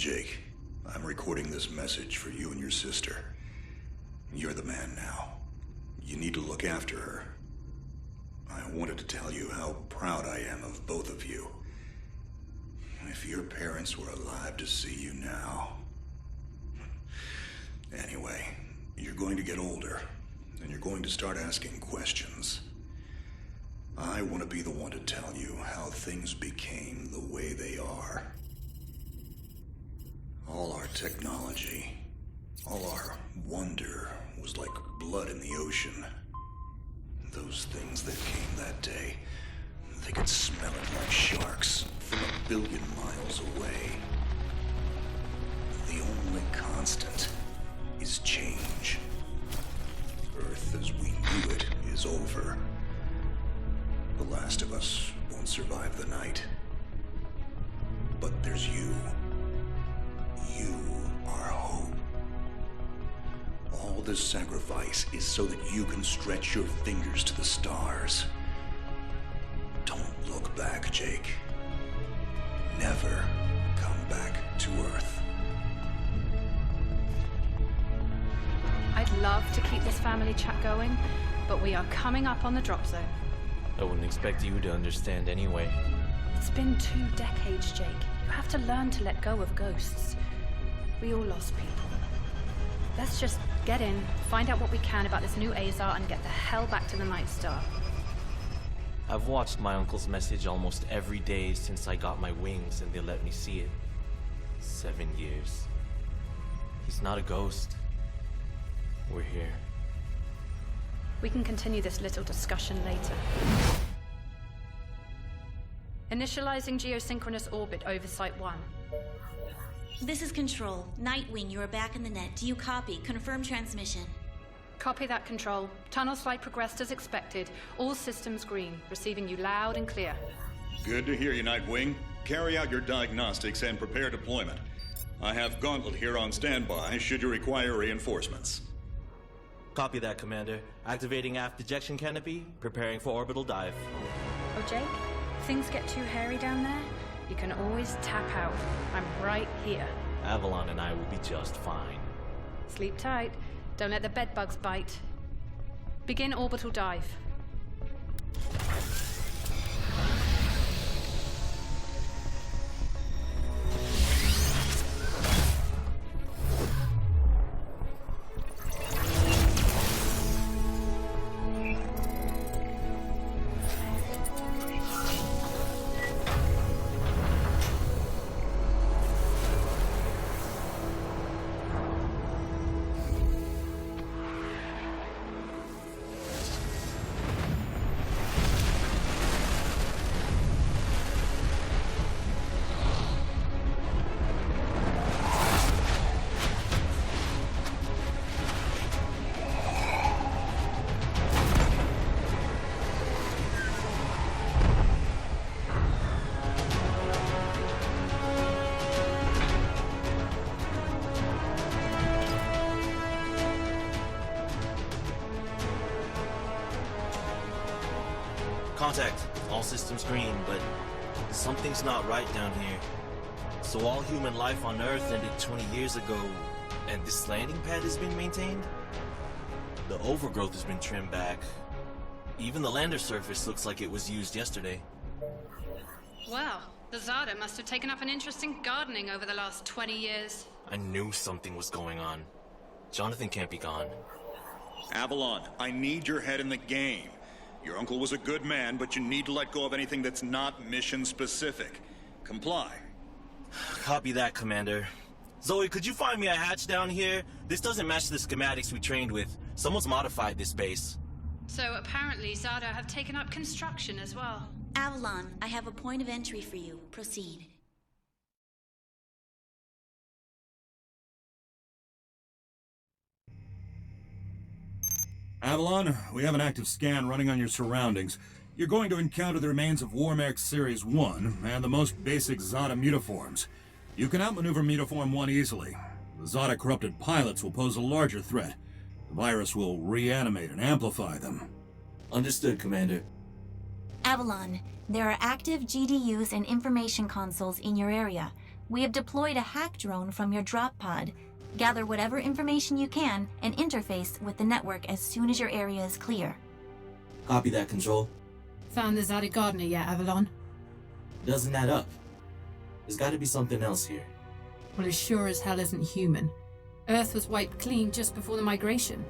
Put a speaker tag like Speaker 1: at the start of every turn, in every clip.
Speaker 1: Jake, I'm recording this message for you and your sister. You're the man now. You need to look after her. I wanted to tell you how proud I am of both of you. If your parents were alive to see you now... Anyway, you're going to get older, and you're going to start asking questions. I want to be the one to tell you how things became the way they are. All our technology, all our wonder was like blood in the ocean. Those things that came that day, they could smell it like sharks from 1 billion miles away. The only constant is change. Earth as we knew it is over. The last of us won't survive the night. But there's you. You are hope. All this sacrifice is so that you can stretch your fingers to the stars. Don't look back, Jake. Never come back to Earth.
Speaker 2: I'd love to keep this family chat going, but we are coming up on the drop zone.
Speaker 3: I wouldn't expect you to understand anyway.
Speaker 2: It's been 2 decades, Jake. You have to learn to let go of ghosts. We all lost people. Let's just get in, find out what we can about this new Azar, and get the hell back to the Night Star.
Speaker 3: I've watched my uncle's message almost every day since I got my wings and they let me see it. 7 years. He's not a ghost. We're here.
Speaker 2: We can continue this little discussion later. Initializing geosynchronous orbit over Site 1.
Speaker 4: This is Control. Nightwing, you are back in the net. Do you copy? Confirm transmission.
Speaker 2: Copy that, Control. Tunnel flight progressed as expected. All systems green. Receiving you loud and clear.
Speaker 1: Good to hear you, Nightwing. Carry out your diagnostics and prepare deployment. I have Gauntlet here on standby should you require reinforcements.
Speaker 3: Copy that, Commander. Activating aft ejection canopy, preparing for orbital dive.
Speaker 2: Oh, Jake? If things get too hairy down there, you can always tap out. I'm right here.
Speaker 3: Avalon and I will be just fine.
Speaker 2: Sleep tight. Don't let the bedbugs bite. Begin orbital dive.
Speaker 3: Contact. All systems green, but something's not right down here. So all human life on Earth ended 20 years ago, and this landing pad has been maintained? The overgrowth has been trimmed back. Even the lander surface looks like it was used yesterday.
Speaker 2: Well, the Zada must have taken up an interest in gardening over the last 20 years.
Speaker 3: I knew something was going on. Jonathan can't be gone.
Speaker 1: Avalon, I need your head in the game. Your uncle was a good man, but you need to let go of anything that's not mission-specific. Comply.
Speaker 3: Copy that, Commander. Zoe, could you find me a hatch down here? This doesn't match the schematics we trained with. Someone's modified this base.
Speaker 2: So apparently Zada have taken up construction as well.
Speaker 4: Avalon, I have a point of entry for you. Proceed.
Speaker 5: Avalon, we have an active scan running on your surroundings. You're going to encounter the remains of Warmech Series 1 and the most basic Zada mutaforms. You can outmaneuver Mutaform 1 easily. The Zada corrupted pilots will pose a larger threat. The virus will reanimate and amplify them.
Speaker 3: Understood, Commander.
Speaker 4: Avalon, there are active GDUs and information consoles in your area. We have deployed a hack drone from your drop pod. Gather whatever information you can and interface with the network as soon as your area is clear.
Speaker 3: Copy that, Control.
Speaker 2: Found the Zadi Gardener yet, Avalon?
Speaker 3: Doesn't add up. There's gotta be something else here.
Speaker 2: Well, it sure as hell isn't human. Earth was wiped clean just before the migration.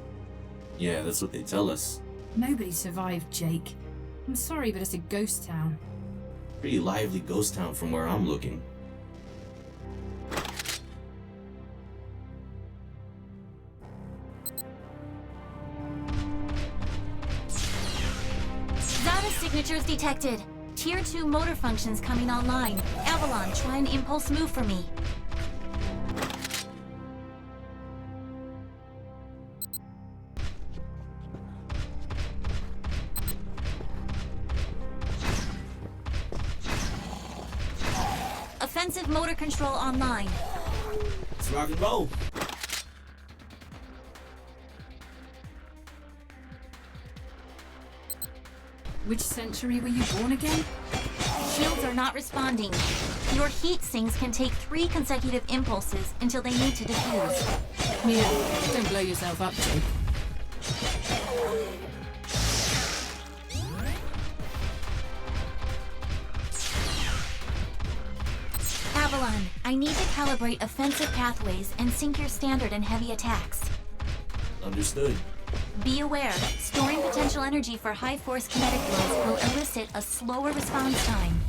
Speaker 3: Yeah, that's what they tell us.
Speaker 2: Nobody survived, Jake. I'm sorry, but it's a ghost town.
Speaker 3: Pretty lively ghost town from where I'm looking.
Speaker 4: Zada signatures detected. Tier 2 motor functions coming online. Avalon, try an impulse move for me. Offensive motor control online.
Speaker 3: Let's rock and roll.
Speaker 2: Which century were you born again?
Speaker 4: Shields are not responding. Your heat sinks can take 3 consecutive impulses until they need to defuse.
Speaker 2: Yeah, don't blow yourself up, Jake.
Speaker 4: Avalon, I need to calibrate offensive pathways and sync your standard and heavy attacks.
Speaker 3: Understood.
Speaker 4: Be aware, storing potential energy for high-force kinetic blows will elicit a slower response time.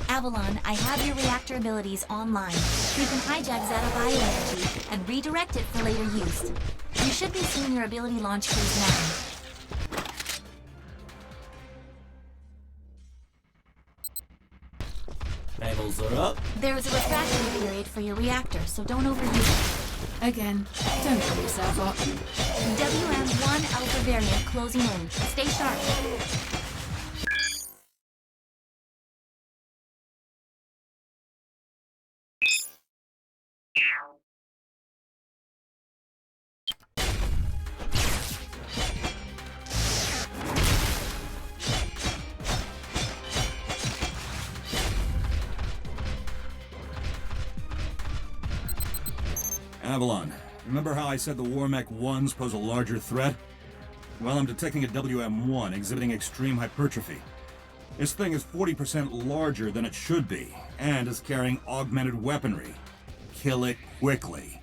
Speaker 4: Avalon, I have your reactor abilities online. You can hijack Zeta bioenergy and redirect it for later use. You should be seeing your ability launch keys now.
Speaker 3: Panels are up.
Speaker 4: There is a refractory period for your reactor, so don't overuse it.
Speaker 2: Again, don't blow yourself up.
Speaker 4: WM1 Alpha variant closing in. Stay sharp.
Speaker 5: Avalon, remember how I said the Warmech 1s pose a larger threat? Well, I'm detecting a WM1 exhibiting extreme hypertrophy. This thing is 40% larger than it should be, and is carrying augmented weaponry. Kill it quickly.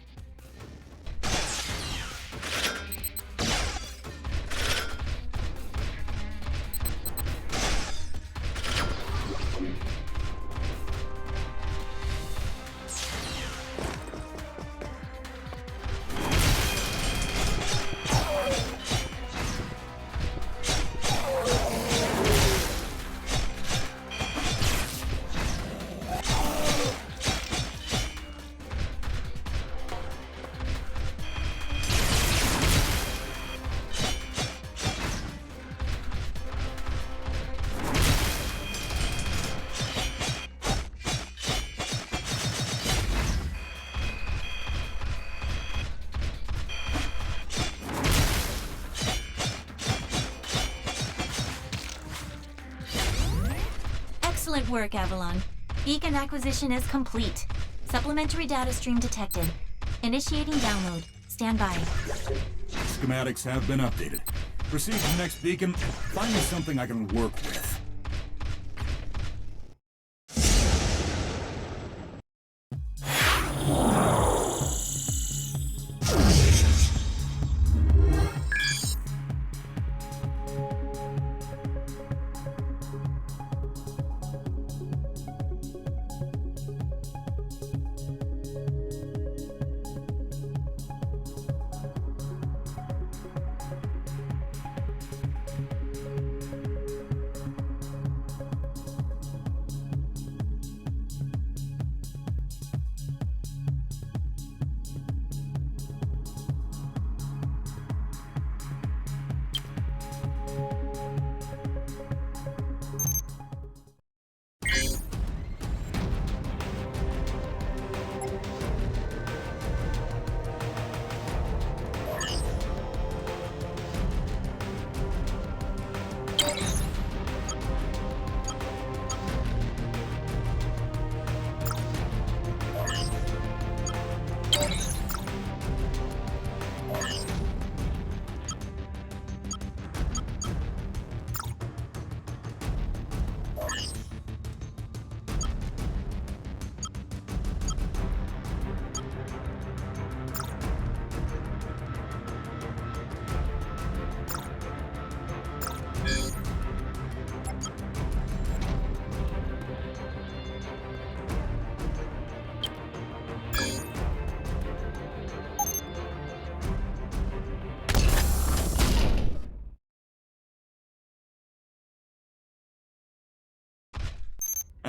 Speaker 4: Excellent work, Avalon. Beacon acquisition is complete. Supplementary data stream detected. Initiating download. Stand by.
Speaker 5: Schematics have been updated. Proceed to the next beacon. Find me something I can work with.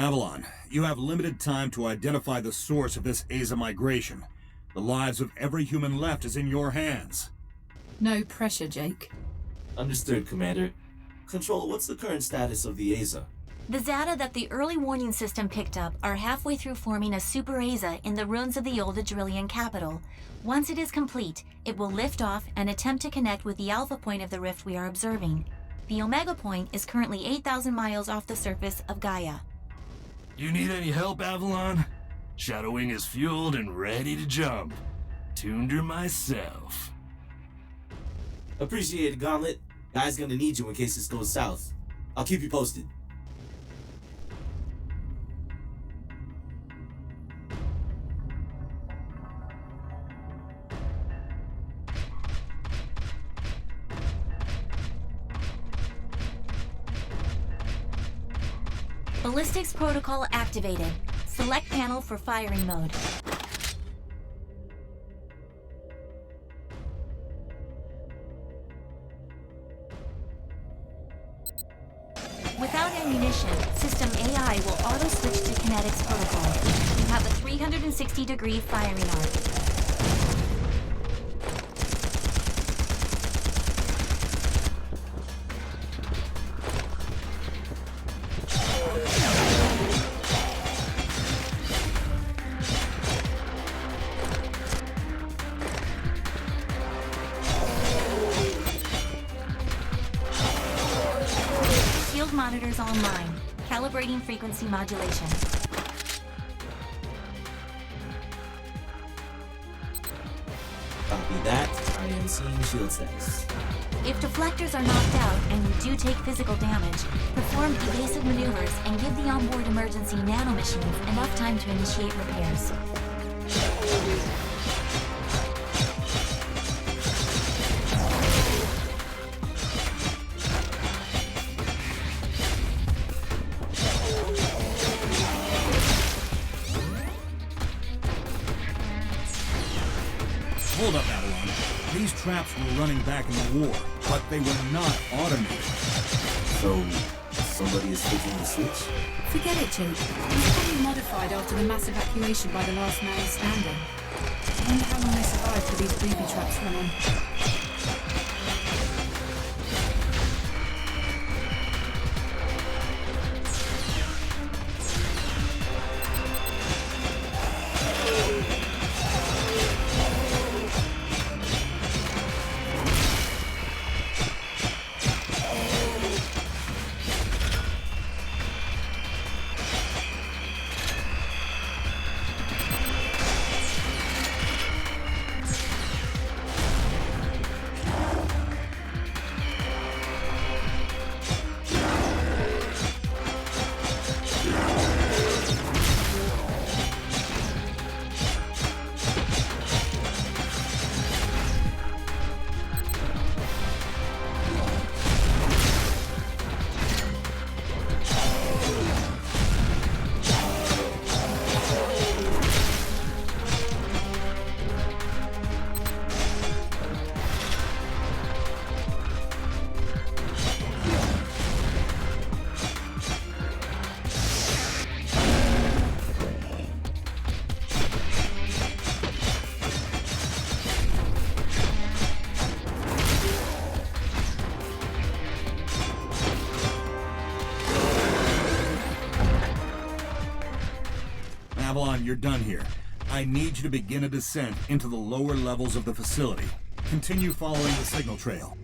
Speaker 5: Avalon, you have limited time to identify the source of this Aza migration. The lives of every human left is in your hands.
Speaker 6: No pressure, Jake.
Speaker 3: Understood, Commander. Control, what's the current status of the Aza?
Speaker 4: The Zata that the early warning system picked up are halfway through forming a super Aza in the ruins of the old Adrillian capital. Once it is complete, it will lift off and attempt to connect with the alpha point of the rift we are observing. The Omega point is currently 8,000 miles off the surface of Gaia.
Speaker 7: You need any help, Avalon? Shadowwing is fueled and ready to jump. Tuned her myself.
Speaker 3: Appreciate it, Gauntlet. Guy's gonna need you in case this goes south. I'll keep you posted.
Speaker 4: Ballistics protocol activated. Select panel for firing mode. Without ammunition, system AI will auto-switch to kinetics protocol. You have a 360-degree firing arc. Field monitors online. Calibrating frequency modulation.
Speaker 3: Copy that. I am seeing shield status.
Speaker 4: If deflectors are knocked out and you do take physical damage, perform evasive maneuvers and give the onboard emergency nanomachines enough time to initiate repairs.
Speaker 5: Hold up, Avalon. These traps were running back in the war, but they were not automated.
Speaker 3: So, somebody is flicking the switch?
Speaker 6: Forget it, Jake. It was probably modified after the mass evacuation by the last man standing. I wonder how long they survived with these booby traps running.
Speaker 5: Avalon, you're done here. I need you to begin a descent into the lower levels of the facility. Continue following the signal trail.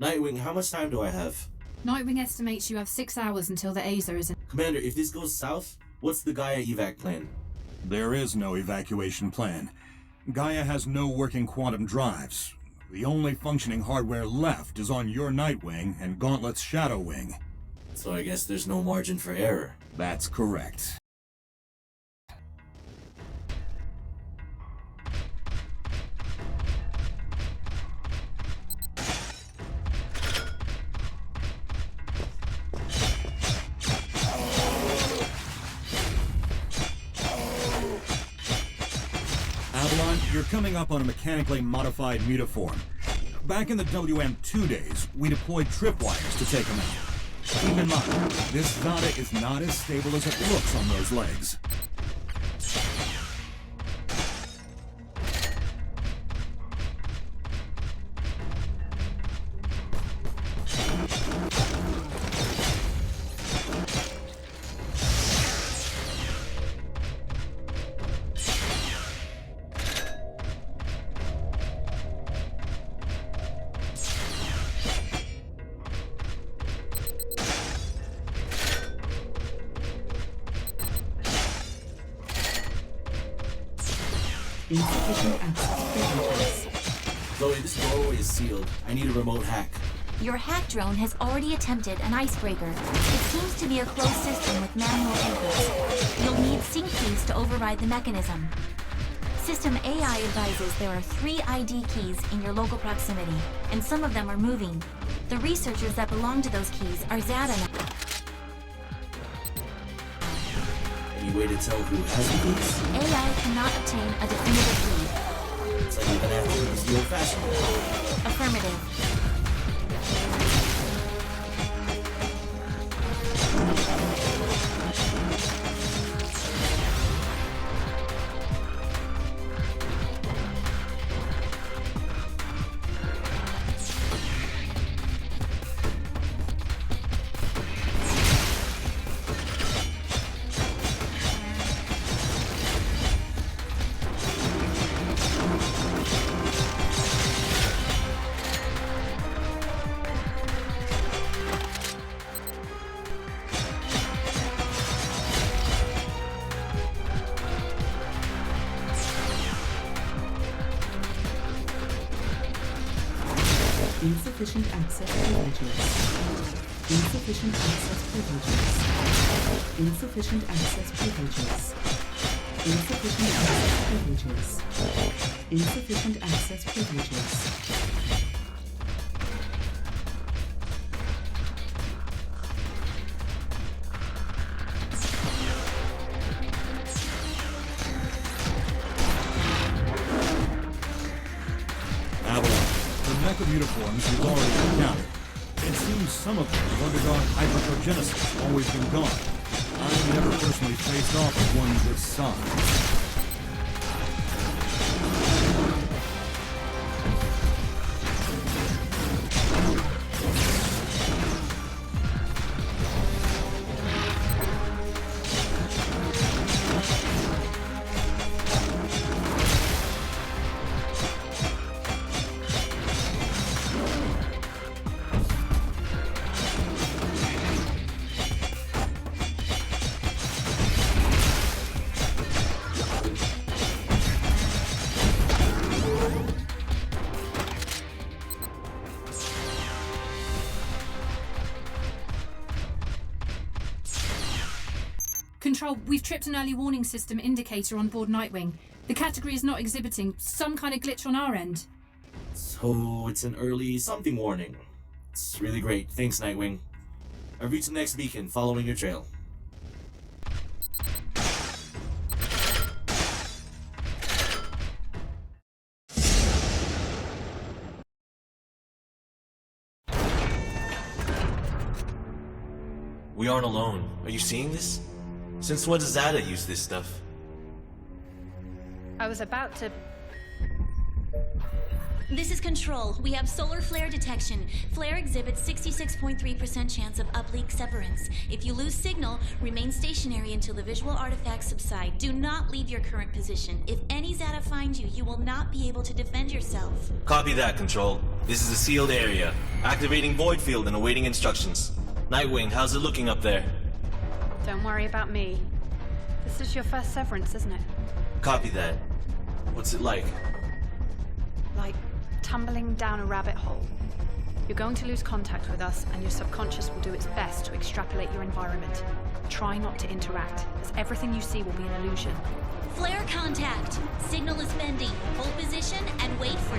Speaker 3: Nightwing, how much time do I have?
Speaker 6: Nightwing estimates you have 6 hours until the Aza is in.
Speaker 3: Commander, if this goes south, what's the Gaia evac plan?
Speaker 5: There is no evacuation plan. Gaia has no working quantum drives. The only functioning hardware left is on your Nightwing and Gauntlet's Shadow Wing.
Speaker 3: So I guess there's no margin for error.
Speaker 5: That's correct. Avalon, you're coming up on a mechanically modified mutaform. Back in the WM2 days, we deployed tripwires to take them out. Keep in mind, this Zada is not as stable as it looks on those legs.
Speaker 8: Insufficient access privileges.
Speaker 3: Zoe, this doorway is sealed. I need a remote hack.
Speaker 4: Your hack drone has already attempted an icebreaker. It seems to be a closed system with manual inputs. You'll need sync keys to override the mechanism. System AI advises there are 3 ID keys in your local proximity, and some of them are moving. The researchers that belong to those keys are Zada now.
Speaker 3: Any way to tell who has the keys?
Speaker 4: AI cannot obtain a definitive lead.
Speaker 3: It's like you're gonna have to use the old-fashioned way.
Speaker 4: Affirmative.
Speaker 8: Insufficient access privileges. Insufficient access privileges. Insufficient access privileges. Insufficient access privileges. Insufficient access privileges.
Speaker 5: Uniforms you've already encountered. It seems some of them have undergone hyperprogenesis, always been gone. I've never personally faced off with one this size.
Speaker 6: Control, we've tripped an early warning system indicator on board Nightwing. The category is not exhibiting some kind of glitch on our end.
Speaker 3: So it's an early something warning. It's really great. Thanks, Nightwing. I've reached the next beacon, following your trail. We aren't alone. Are you seeing this? Since when does Zada use this stuff?
Speaker 2: I was about to...
Speaker 4: This is Control. We have solar flare detection. Flare exhibits 66.3% chance of uplink severance. If you lose signal, remain stationary until the visual artifacts subside. Do not leave your current position. If any Zata find you, you will not be able to defend yourself.
Speaker 3: Copy that, Control. This is a sealed area. Activating void field and awaiting instructions. Nightwing, how's it looking up there?
Speaker 2: Don't worry about me. This is your first severance, isn't it?
Speaker 3: Copy that. What's it like?
Speaker 2: Like tumbling down a rabbit hole. You're going to lose contact with us, and your subconscious will do its best to extrapolate your environment. Try not to interact, as everything you see will be an illusion.
Speaker 4: Flare contact. Signal is bending. Hold position and wait for